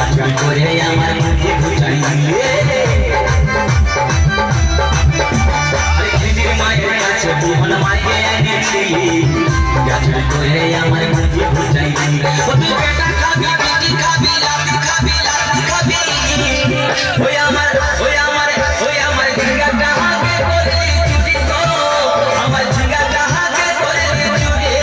গাছুরি করে আমার মুখে ঘুচাই দিলে মায়ের কাছে মোহন মাকে এনেছি গাছুরি করে আমার মুখে ঘুচাই দিলে বেটা খাবি বেটি খাবি লাতি খাবি লাতি খাবি ওই আমার ঝিঙ্গাটা হাতে করে চুরি তো আমার ঝিঙ্গাটা হাতে করে চুরি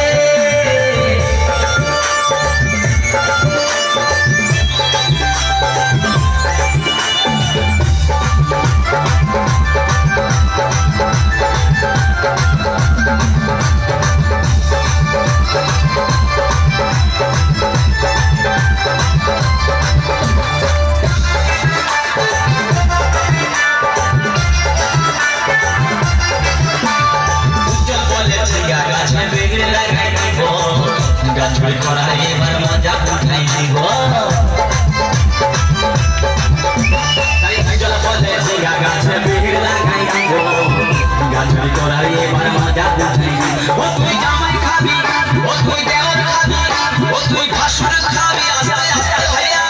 গাছুরি করা এবার মজা উঠাই দিব গাছে বিড় লাগাই দিব গাছুরি করা এবার মজা উঠাই দিব ও তুই জামাই খাবি ও তুই দেওর খাবি ও তুই ভাসুর খাবি আস্তে আস্তে ভাইয়া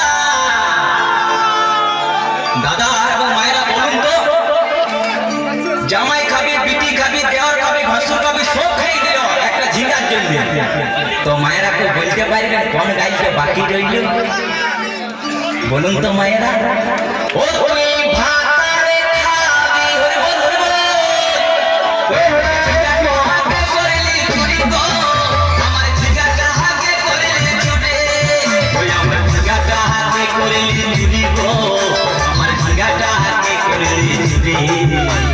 দাদা এবং মায়েরা বলুন তো জামাই খাবি বিটি খাবি দেওর খাবি ভাসুর খাবি সব খাই দিও একটা ঝিঙ্গার জন্য তো মায়েরা কেউ বলতে পারবেন কোন গাইছে বাকি রইল বলুন তো মায়েরা ও তুই ভাতারে খাবি হরে বল হরে বল হাতে করলি চুরি গো আমার ঝিঙ্গাটা হাতে করলি চুরি ওই আমার ঝিঙ্গাটা হাতে করলি চুরি গো আমার ঝিঙ্গাটা হাতে করলি চুরি